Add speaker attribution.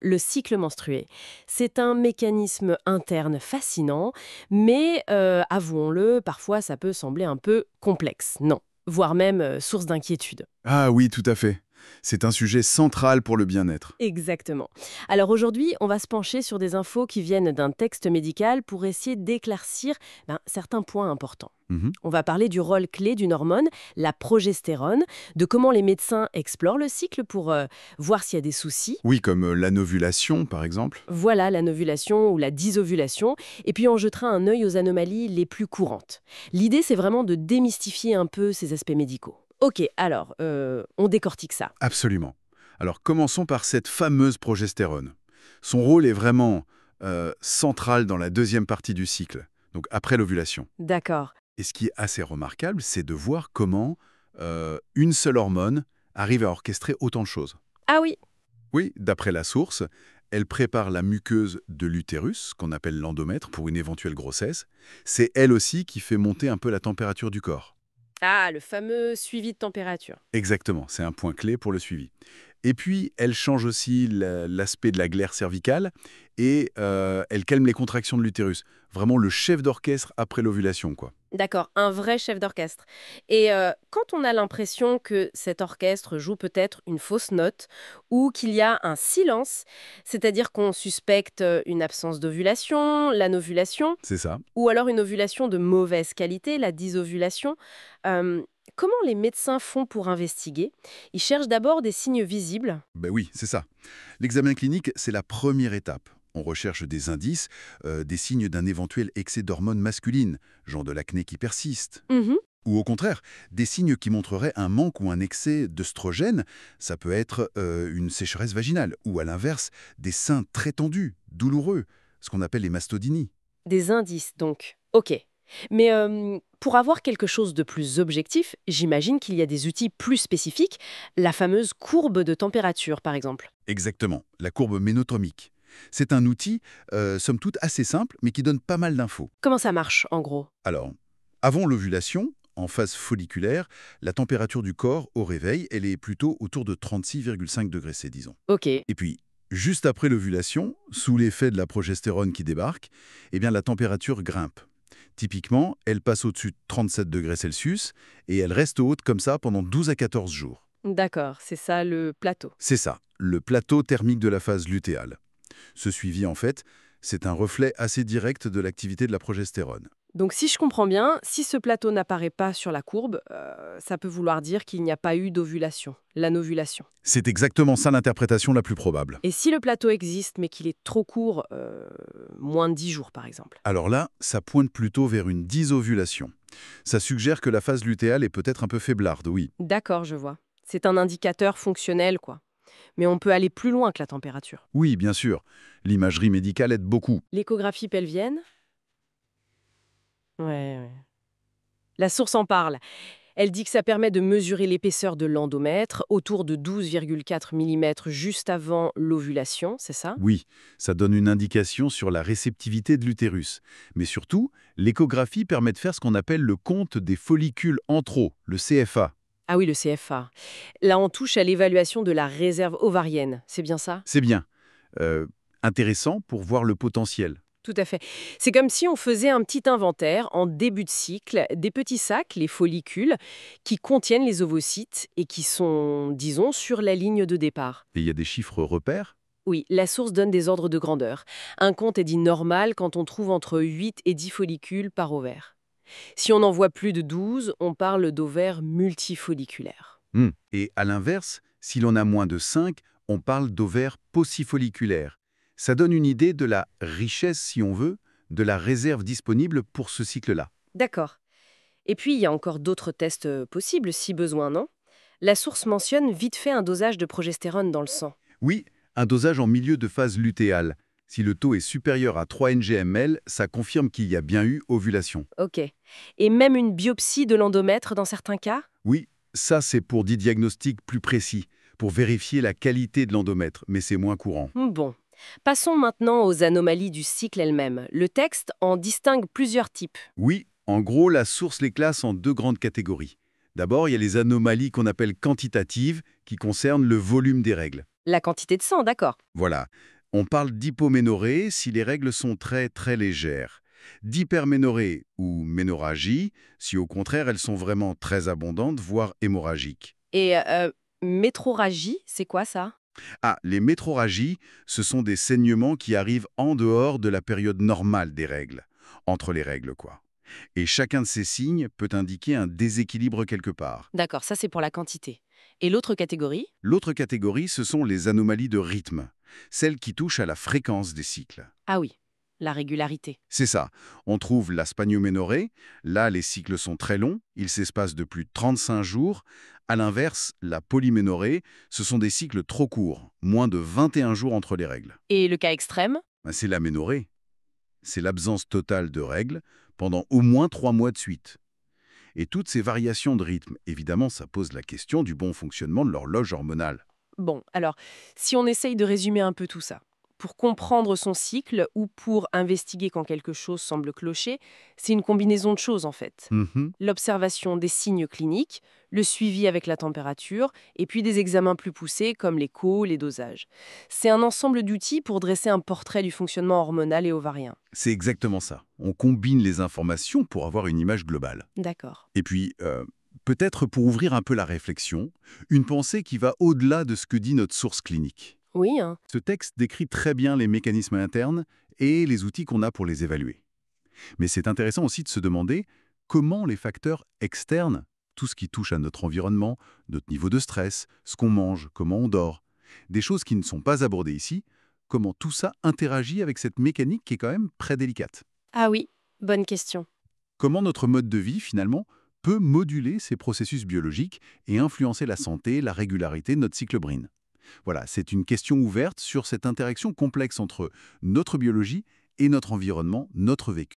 Speaker 1: Le cycle menstrué, c'est un mécanisme interne fascinant, mais avouons-le, parfois ça peut sembler un peu complexe, non, voire même source d'inquiétude.
Speaker 2: Ah oui, tout à fait. C'est un sujet central pour le bien-être.
Speaker 1: Exactement. Alors aujourd'hui, on va se pencher sur des infos qui viennent d'un texte médical pour essayer d'éclaircir certains points importants.
Speaker 2: Mhm.
Speaker 1: On va parler du rôle clé d'une hormone, la progestérone, de comment les médecins explorent le cycle pour voir s'il y a des soucis.
Speaker 2: Oui, comme l'anovulation, par exemple.
Speaker 1: Voilà la novulation ou la dysovulation, et puis on jettera un œil aux anomalies les plus courantes. L'idée, c'est vraiment de démystifier un peu ces aspects médicaux. Ok, alors, on décortique ça.
Speaker 2: Absolument. Alors commençons par cette fameuse progestérone. Son rôle est vraiment central dans la deuxième partie du cycle, donc après l'ovulation.
Speaker 1: D'accord.
Speaker 2: Et ce qui est assez remarquable, c'est de voir comment une seule hormone arrive à orchestrer autant de choses.
Speaker 1: Ah oui,
Speaker 2: Oui, d'après la source, elle prépare la muqueuse de l'utérus, qu'on appelle l'endomètre, pour une éventuelle grossesse. C'est elle aussi qui fait monter un peu la température du corps.
Speaker 1: ah, le fameux suivi de température.
Speaker 2: Exactement, c'est un point clé pour le suivi. Et puis, elle change aussi l'aspect de la glaire cervicale et elle calme les contractions de l'utérus. Vraiment le chef d'orchestre après l'ovulation, quoi.
Speaker 1: D'accord, un vrai chef d'orchestre. Et quand on a l'impression que cet orchestre joue peut-être une fausse note ou qu'il y a un silence, c'est-à-dire qu'on suspecte une absence d'ovulation, l'anovulation,
Speaker 2: C'est ça.
Speaker 1: ou alors une ovulation de mauvaise qualité, la dysovulation, euh, comment les médecins font pour investiguer? Ils cherchent d'abord des signes visibles.
Speaker 2: Ben oui, c'est ça. L'examen clinique, c'est la première étape. On recherche des indices, des signes d'un éventuel excès d'hormones masculines, genre de l'acné qui persiste.
Speaker 1: Mhm.
Speaker 2: Ou au contraire, des signes qui montreraient un manque ou un excès d'œstrogène, ça peut être une sécheresse vaginale, ou à l'inverse, des seins très tendus, douloureux, ce qu'on appelle les mastodinies.
Speaker 1: Des indices, donc. Ok. Mais pour avoir quelque chose de plus objectif, j'imagine qu'il y a des outils plus spécifiques, la fameuse courbe de température, par exemple.
Speaker 2: Exactement, la courbe ménotomique. C'est un outil, somme toute, assez simple, mais qui donne pas mal d'infos.
Speaker 1: Comment ça marche, en gros?
Speaker 2: Alors, avant l'ovulation, en phase folliculaire, la température du corps au réveil, elle est plutôt autour de 36,5 degrés C, disons.
Speaker 1: Ok.
Speaker 2: Et puis, juste après l'ovulation, sous l'effet de la progestérone qui débarque, eh bien la température grimpe. Typiquement, elle passe au-dessus de 37 degrés Celsius et elle reste haute comme ça pendant 12 à 14 jours.
Speaker 1: D'accord, c'est ça le plateau.
Speaker 2: C'est ça, le plateau thermique de la phase lutéale. Ce suivi, en fait, c'est un reflet assez direct de l'activité de la progestérone.
Speaker 1: Donc si je comprends bien, si ce plateau n'apparaît pas sur la courbe, ça peut vouloir dire qu'il n'y a pas eu d'ovulation, l'anovulation.
Speaker 2: C'est exactement ça l'interprétation la plus probable.
Speaker 1: Et si le plateau existe mais qu'il est trop court, moins de 10 jours par exemple?
Speaker 2: Alors là, ça pointe plutôt vers une dysovulation. Ça suggère que la phase lutéale est peut-être un peu faiblarde, oui.
Speaker 1: D'accord, je vois. C'est un indicateur fonctionnel, quoi. Mais on peut aller plus loin que la température.
Speaker 2: Oui, bien sûr. L'imagerie médicale aide beaucoup.
Speaker 1: L'échographie pelvienne? Ouais, ouais. La source en parle. Elle dit que ça permet de mesurer l'épaisseur de l'endomètre, autour de 12,4 mm juste avant l'ovulation, c'est ça?
Speaker 2: Oui, ça donne une indication sur la réceptivité de l'utérus. Mais surtout, l'échographie permet de faire ce qu'on appelle le compte des follicules antraux, le CFA.
Speaker 1: Ah oui, le CFA. Là, on touche à l'évaluation de la réserve ovarienne, c'est bien ça?
Speaker 2: C'est bien. Euh, Intéressant pour voir le potentiel.
Speaker 1: Tout à fait. C'est comme si on faisait un petit inventaire en début de cycle, des petits sacs, les follicules, qui contiennent les ovocytes et qui sont, disons, sur la ligne de départ.
Speaker 2: Et il y a des chiffres repères.
Speaker 1: Oui, la source donne des ordres de grandeur. Un compte est dit normal quand on trouve entre 8 et 10 follicules par ovaire. Si on en voit plus de 12, on parle d'ovaires multifolliculaires.
Speaker 2: Et à l'inverse, si l'on a moins de 5, on parle d'ovaires paucifolliculaires. Ça donne une idée de la richesse, si on veut, de la réserve disponible pour ce cycle-là.
Speaker 1: D'accord. Et puis, il y a encore d'autres tests possibles si besoin, non? La source mentionne vite fait un dosage de progestérone dans le sang.
Speaker 2: Oui, un dosage en milieu de phase lutéale. Si le taux est supérieur à 3 ng/ml, ça confirme qu'il y a bien eu ovulation.
Speaker 1: Ok. Et même une biopsie de l'endomètre dans certains cas?
Speaker 2: Oui, ça c'est pour des diagnostics plus précis, pour vérifier la qualité de l'endomètre, mais c'est moins courant.
Speaker 1: Bon. Passons maintenant aux anomalies du cycle elles-mêmes. Le texte en distingue plusieurs types.
Speaker 2: Oui, en gros, la source les classe en deux grandes catégories. D'abord, il y a les anomalies qu'on appelle quantitatives, qui concernent le volume des règles.
Speaker 1: La quantité de sang, d'accord.
Speaker 2: Voilà. On parle d'hypoménorrhée si les règles sont très très légères. D'hyperménorrhée ou ménorragie si au contraire elles sont vraiment très abondantes, voire hémorragiques.
Speaker 1: Et métrorragie, c'est quoi ça?
Speaker 2: Ah, les métrorragies, ce sont des saignements qui arrivent en dehors de la période normale des règles. Entre les règles, quoi. Et chacun de ces signes peut indiquer un déséquilibre quelque part.
Speaker 1: D'accord, ça c'est pour la quantité. Et l'autre catégorie?
Speaker 2: L'autre catégorie, ce sont les anomalies de rythme, celles qui touchent à la fréquence des cycles.
Speaker 1: Ah oui, la régularité.
Speaker 2: C'est ça. On trouve la spanioménorrhée. Là, les cycles sont très longs. Ils s'espacent de plus de 35 jours. À l'inverse, la polyménorrhée, ce sont des cycles trop courts, moins de 21 jours entre les règles.
Speaker 1: Et le cas extrême?
Speaker 2: Ben, c'est l'aménorrhée. C'est l'absence totale de règles pendant au moins 3 mois de suite. Et toutes ces variations de rythme, évidemment, ça pose la question du bon fonctionnement de l'horloge hormonale.
Speaker 1: Bon, alors, si on essaye de résumer un peu tout ça, pour comprendre son cycle ou pour investiguer quand quelque chose semble clocher, c'est une combinaison de choses en fait.
Speaker 2: Mhm.
Speaker 1: L'observation des signes cliniques, le suivi avec la température, et puis des examens plus poussés comme l'écho, les dosages. C'est un ensemble d'outils pour dresser un portrait du fonctionnement hormonal et ovarien.
Speaker 2: C'est exactement ça. On combine les informations pour avoir une image globale.
Speaker 1: D'accord.
Speaker 2: Et puis, peut-être pour ouvrir un peu la réflexion, une pensée qui va au-delà de ce que dit notre source clinique.
Speaker 1: Oui, hein.
Speaker 2: Ce texte décrit très bien les mécanismes internes et les outils qu'on a pour les évaluer. Mais c'est intéressant aussi de se demander comment les facteurs externes, tout ce qui touche à notre environnement, notre niveau de stress, ce qu'on mange, comment on dort, des choses qui ne sont pas abordées ici, comment tout ça interagit avec cette mécanique qui est quand même très délicate.
Speaker 1: Ah oui, bonne question.
Speaker 2: Comment notre mode de vie, finalement, peut moduler ces processus biologiques et influencer la santé, la régularité de notre cycle Brin. Voilà, c'est une question ouverte sur cette interaction complexe entre notre biologie et notre environnement, notre vécu.